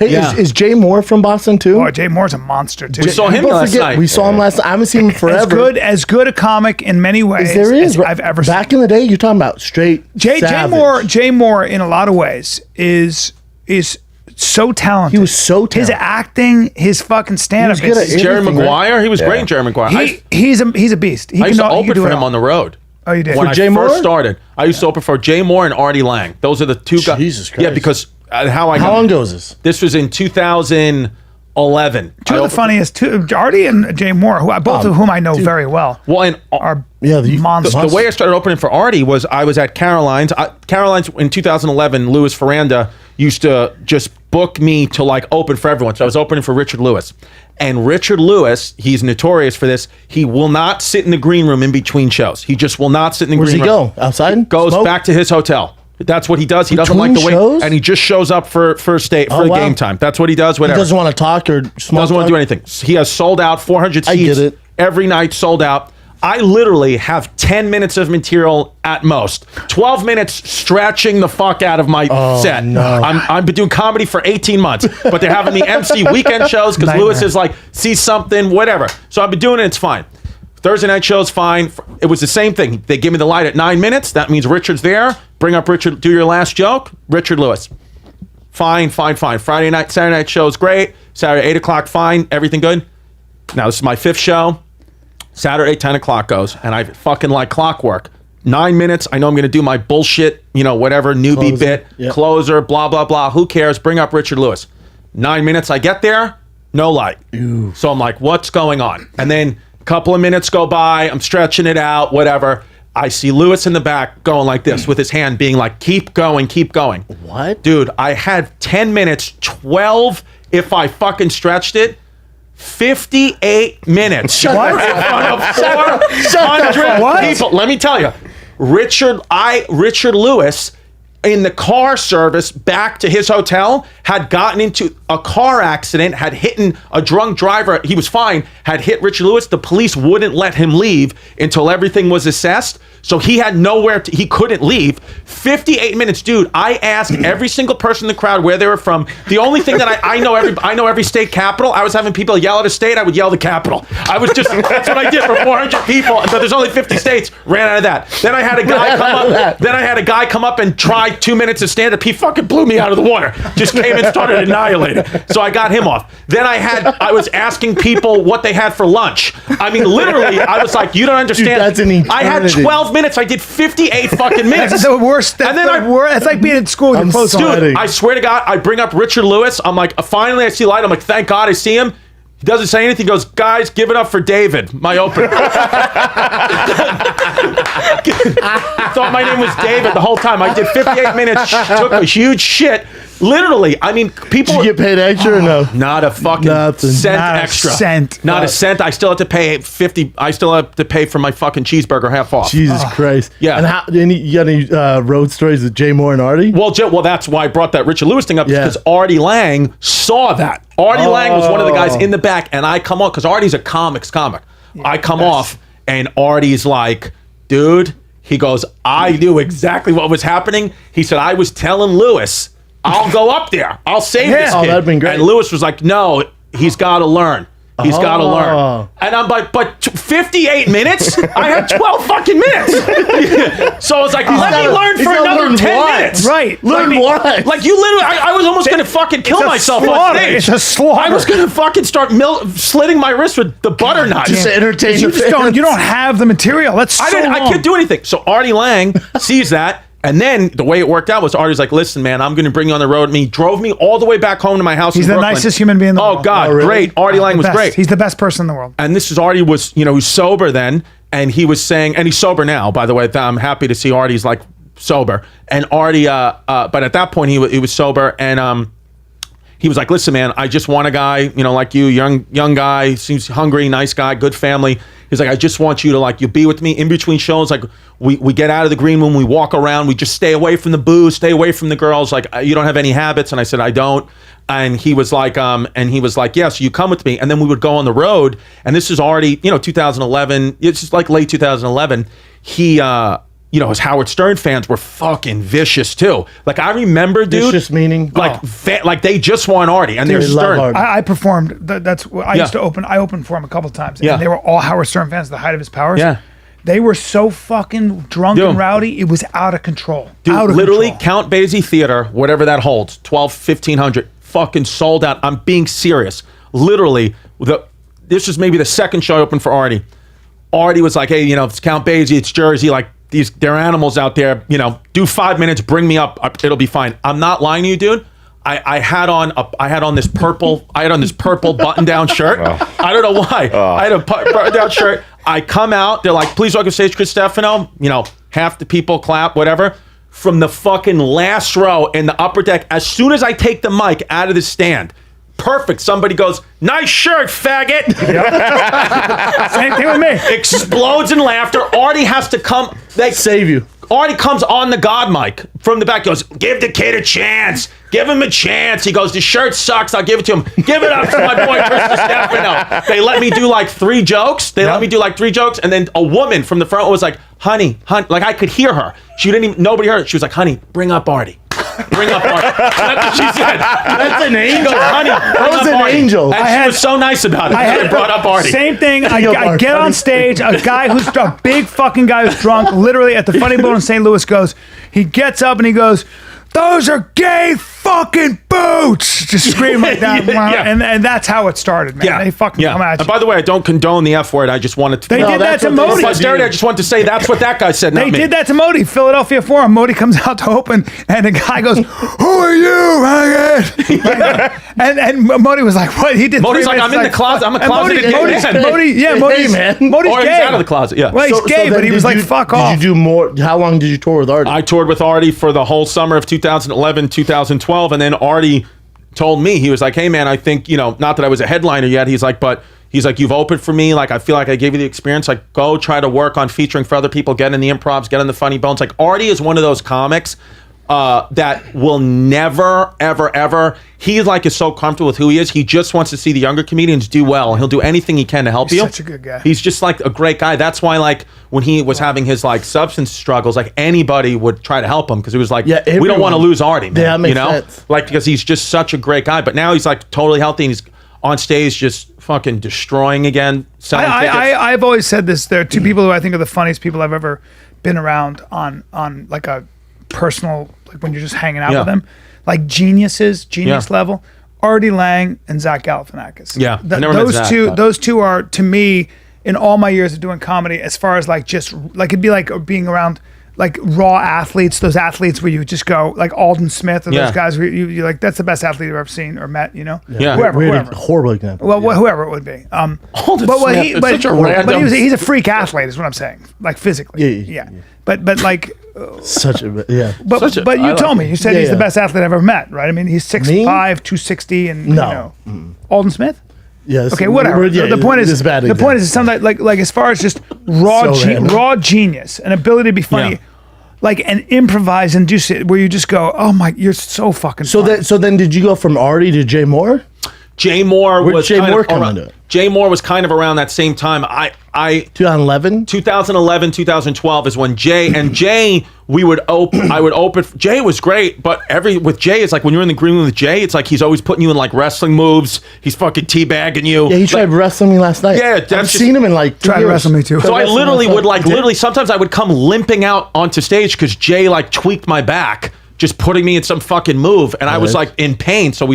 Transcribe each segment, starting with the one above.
Hey, is Jay Moore from Boston too? Oh, Jay Moore's a monster too. We saw him last night. We saw him last night. I haven't seen him forever. As good a comic in many ways as I've ever seen. Back in the day, you're talking about straight savage. Jay Moore in a lot of ways is so talented. He was so talented. His acting, his fucking stand-up. Jerry Maguire, he was great in Jerry Maguire. He's a beast. I used to open for him on the road. Oh, you did? When I first started, I used to open for Jay Moore and Artie Lange. Those are the two guys. Jesus Christ. Yeah, because how long ago was this? This was in 2011. Two of the funniest, Artie and Jay Moore, both of whom I know very well. Well, and are monsters. The way I started opening for Artie was I was at Caroline's. Caroline's in 2011, Louis Ferranda used to just book me to like open for everyone. So I was opening for Richard Lewis. And Richard Lewis, he's notorious for this. He will not sit in the green room in between shows. He just will not sit in the green room. Where's he go? Outside? Goes back to his hotel. That's what he does. He doesn't like the way, and he just shows up for game time. That's what he does. Whatever. He doesn't want to talk or small doesn't want to do anything. He has sold out 400 seats. I get it. Every night sold out. I literally have 10 minutes of material at most. 12 minutes stretching the fuck out of my set. No. I've been doing comedy for 18 months, but they're having me MC weekend shows because Lewis is like, see something, whatever. So I've been doing it, it's fine. Thursday night shows, fine. It was the same thing. They give me the light at 9 minutes. That means Richard's there. Bring up Richard, do your last joke. Richard Lewis. Fine. Friday night, Saturday night show's great. Saturday, 8 o'clock, fine. Everything good. Now, this is my 5th show. Saturday, 10 o'clock goes, and I fucking like clockwork. 9 minutes, I know I'm going to do my bullshit, whatever, newbie bit, closer, blah, blah, blah. Who cares? Bring up Richard Lewis. 9 minutes, I get there, no light. Ew. So I'm like, what's going on? And then a couple of minutes go by, I'm stretching it out, whatever. I see Lewis in the back going like this with his hand being like, keep going. What? Dude, I had 10 minutes, 12 if I fucking stretched it. 58 minutes. What? In front of 400 people. Let me tell you, Richard Lewis in the car service back to his hotel had gotten into a car accident, had hit a drunk driver. He was fine, had hit Richard Lewis. The police wouldn't let him leave until everything was assessed. So he had nowhere he couldn't leave. 58 minutes, dude. I asked every single person in the crowd where they were from. The only thing that I know every state capital. I was having people yell at a state, I would yell the capital. I was just, that's what I did for 400 people. But there's only 50 states, ran out of that. Then I had a guy come up and try 2 minutes of stand-up. He fucking blew me out of the water. Just came and started annihilating. So I got him off. Then I was asking people what they had for lunch. I mean, literally, I was like, you don't understand. Dude, that's an eternity. I had 12 minutes. I did 58 fucking minutes. That's the worst. It's like being in school with your clothes on. Dude, I swear to God, I bring up Richard Lewis. I'm like, finally I see light. I'm like, thank God I see him. He doesn't say anything. He goes, guys, give it up for David, my opener. I thought my name was David the whole time. I did 58 minutes, took a huge shit. Literally, I mean, people. Did you get paid extra or no? Not a fucking cent extra. Not a cent. I still have to pay $50. I still have to pay for my fucking cheeseburger half off. Jesus Christ. Yeah. And you got any road stories with Jay Moore and Artie? Well, that's why I brought that Richard Lewis thing up, because Artie Lange saw that. Artie Lange was one of the guys in the back, and I come on, because Artie's a comic. I come off, and Artie's like, dude, he goes, I knew exactly what was happening. He said, I was telling Lewis, I'll go up there. I'll save this kid. Oh, that'd been great. And Lewis was like, no, he's got to learn. He's got to learn. And I'm like, but 58 minutes? I had 12 fucking minutes. So I was like, let me learn for another 10 minutes. Right. Learn what? Like, you literally, I was almost going to fucking kill myself on stage. It's a slaughter. I was going to fucking start slitting my wrist with the butter knife. Just to entertain the fans. You don't have the material. That's I can't do anything. So Artie Lange sees that. And then the way it worked out was Artie's like, listen, man, I'm going to bring you on the road with me. He drove me all the way back home to my house in Brooklyn. He's the nicest human being in the world. Oh, God, great. Artie Lange was great. He's the best person in the world. And this is Artie was, he was sober then. And he was saying, and he's sober now, by the way. I'm happy to see Artie's like sober. And Artie, but at that point he was sober. And he was like, listen, man, I just want a guy, like you, young guy, seems hungry, nice guy, good family. He's like, I just want you to you be with me in between shows. Like we get out of the green room, we walk around, we just stay away from the booze, stay away from the girls. Like, you don't have any habits. And I said, I don't. And he was like, yeah, so you come with me. And then we would go on the road. And this is already, 2011. It's just like late 2011. his Howard Stern fans were fucking vicious too. Like I remember, dude. Vicious meaning? Like they just want Artie and they're They love Stern. Artie. I performed. That's what I used to open. I opened for him a couple times. Yeah. And they were all Howard Stern fans at the height of his powers. Yeah. They were so fucking drunk and rowdy. It was out of control. Dude, out of literally, control. Count Basie Theater, whatever that holds, 1,500, fucking sold out. I'm being serious. Literally, this was maybe the second show I opened for Artie. Artie was like, hey, it's Count Basie, it's Jersey, like there are animals out there, do 5 minutes, bring me up, it'll be fine. I'm not lying to you, dude. I had on this purple button down shirt. I don't know why. I had a button down shirt. I come out, they're like, please welcome stage Chris Distefano. Half the people clap, whatever. From the fucking last row in the upper deck, as soon as I take the mic out of the stand, perfect. Somebody goes, nice shirt, faggot. Same thing with me. Explodes in laughter. Artie has to come. They Save you. Artie comes on the God mic from the back, goes, give the kid a chance. Give him a chance. He goes, the shirt sucks. I'll give it to him. Give it up to my boy, Chris Distefano. They let me do like 3 jokes. And then a woman from the front was like, honey, like I could hear her. Nobody heard it. She was like, honey, bring up Artie. Bring up Artie. That's what she said. That's an angel. She goes, honey, That was an Artie. angel. And she was so nice about it. I brought up Artie. Same thing. I Artie. get on stage. A guy who's a big fucking guy who's drunk, literally at the Funny Bone in St. Louis, he gets up and he goes, those are gay fucking boots. Just scream like that. Yeah. And that's how it started, man. They fucking come at you. And by the way, I don't condone the F word. I just wanted to. They did that to Modi. Posterity, I just wanted to say that's what that guy said. They did that to Modi, Philadelphia Forum. Modi comes out to open, and the guy goes, "Who are you, faggot?" and Modi was like, "What?" He did. Modi's like, "I'm in the closet. I'm a closeted gay man." Modi's man. Modi's Or gay. he's out of the closet. Yeah. Well, he's gay, then but he was like, "Fuck off." Did you do more? How long did you tour with Artie? I toured with Artie for the whole summer of 2011, 2012, and then Artie told me, he was like, hey man, I think, not that I was a headliner yet, he's like, you've opened for me, like I feel like I gave you the experience, like go try to work on featuring for other people, get in the improvs, get in the funny bones. Like Artie is one of those comics that will never, ever, ever, he like is so comfortable with who he is, he just wants to see the younger comedians do well, and he'll do anything he can to help you. Such a good guy. He's just like a great guy. That's why like when he was having his like substance struggles, like anybody would try to help him, because he was like, we don't want to lose Artie, man. Yeah, that makes sense. Like because he's just such a great guy. But now he's like totally healthy and he's on stage just fucking destroying again. I've always said this. There are 2 people who I think are the funniest people I've ever been around on like a personal, like when you're just hanging out with them, like genius level. Artie Lange and Zach Galifianakis. Yeah, I never met Zach, but- those two are, to me, in all my years of doing comedy, as far as like just like it'd be like being around like raw athletes, those athletes where you just go like Alden Smith or those guys where you're like, that's the best athlete you've ever seen or met, Yeah. whoever. Horrible example. Well, whoever it would be. Alden Smith, it's such a random- he's a freak athlete, is what I'm saying, like physically. Yeah. But like, Such a yeah. but you told me, you said he's the best athlete I've ever met, right? I mean, he's 6'5", Me? 260, and No. Alden Smith. Yeah. Okay, whatever. The point is, bad the point is something like as far as just raw So random. raw genius and ability to be funny. Yeah. Like and improvise and do shit where you just go, oh my, you're so fucking. funny. So then did you go from Artie to Jay Moore? Jay Moore Where'd was Jay kind Moore of come around, into it? Jay Moore was kind of around that same time. 2011. 2011, 2012 is when Jay we would open. I would open. Jay was great, but with Jay, it's like when you're in the green room with Jay, it's like he's always putting you in like wrestling moves. He's fucking teabagging you. Yeah, he tried wrestling me last night. Yeah, I've that's seen him in like 2 Tried to years. wrestle me too. So I Wrestle literally last would night. like sometimes I would come limping out onto stage because Jay like tweaked my back, just putting me in some fucking move, and I was like in pain. So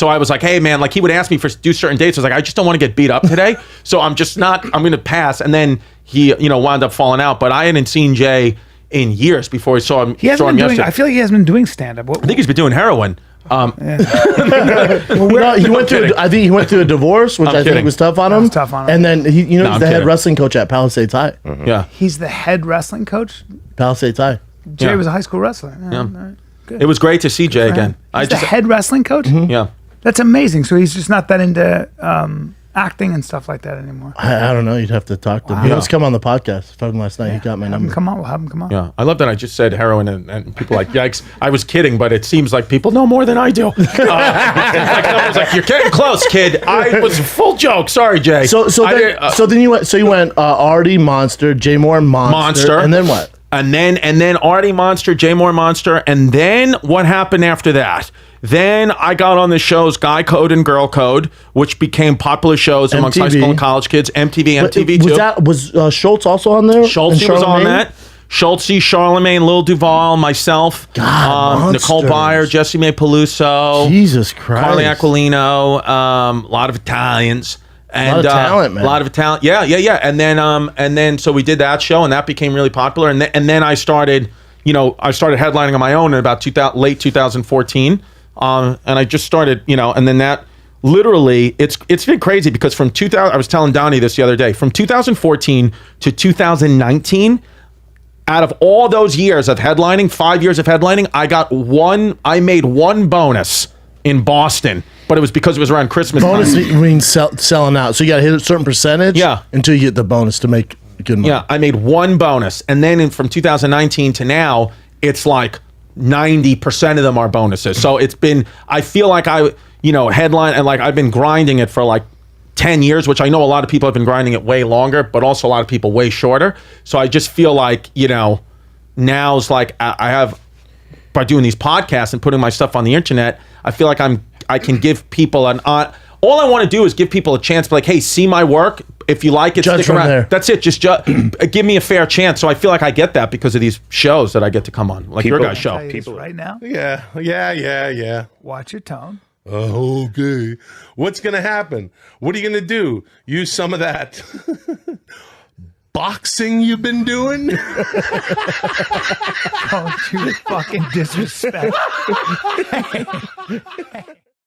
I was like, hey man, like he would ask me for do certain dates. I was like, I just don't want to get beat up today, so I'm gonna pass. And then he wound up falling out. But I hadn't seen Jay in years before I saw him. He hasn't saw been him doing. yesterday. I feel like he hasn't been doing stand up. I think he's been doing heroin. No, he went through. I think he went through a divorce, which I kidding. think was tough on him. was tough on him. And then he's I'm the head kidding. wrestling coach at Palisades High. Yeah, He's the head wrestling coach. Palisades High. Jay Yeah. was a high school wrestler. Yeah. All right. Good. it was great to see Jay For him. again. He's the head wrestling coach. Yeah. That's amazing. So he's just not that into acting and stuff like that anymore. I don't know. You'd have to talk to him. He Yeah. was come on the podcast. I talked to him last night. He got my Have him number. come on. We'll have him come on. Yeah, I love that I just said heroin and people like, yikes. I was kidding, but it seems like people know more than I do. I was like, you're getting close, kid. I was full joke. Sorry, Jay. So then you went Artie, Monster, Jay Moore, Monster, Monster. and then what? And then Artie Monster, J Moore Monster, and then what happened after that? Then I got on the shows Guy Code and Girl Code, which became popular shows amongst high school and college kids. MTV too. Was Schultz also on there? Schultz was on that. Schultz, Charlemagne, Lil Duval, myself, Nicole Byer, Jesse May Peluso, Jesus Christ, Carly Aquilino, a lot of Italians. And, a lot of talent, man. A lot of talent. Yeah. And then so we did that show, and that became really popular. And then I started, headlining on my own in about late 2014. And I just started, and then that literally, it's been crazy because from 2000, I was telling Donnie this the other day, from 2014 to 2019, out of all those years of headlining, 5 years of headlining, I made one bonus in Boston, but it was because it was around Christmas bonus time. means selling out. So you got to hit a certain percentage until you get the bonus to make good money. Yeah, I made one bonus. And then from 2019 to now, it's like 90% of them are bonuses. So I feel like headline, and like I've been grinding it for like 10 years, which I know a lot of people have been grinding it way longer, but also a lot of people way shorter. So I just feel like, now's like I have, by doing these podcasts and putting my stuff on the internet, I feel like I can give people all I want to do is give people a chance, like, hey, see my work. If you like it, stick around. There. That's it. Just give me a fair chance. So I feel like I get that because of these shows that I get to come on, like your guys' show. People right now. Yeah. Watch your tone. Okay. What's going to happen? What are you going to do? Use some of that boxing you've been doing? Don't you fucking disrespect.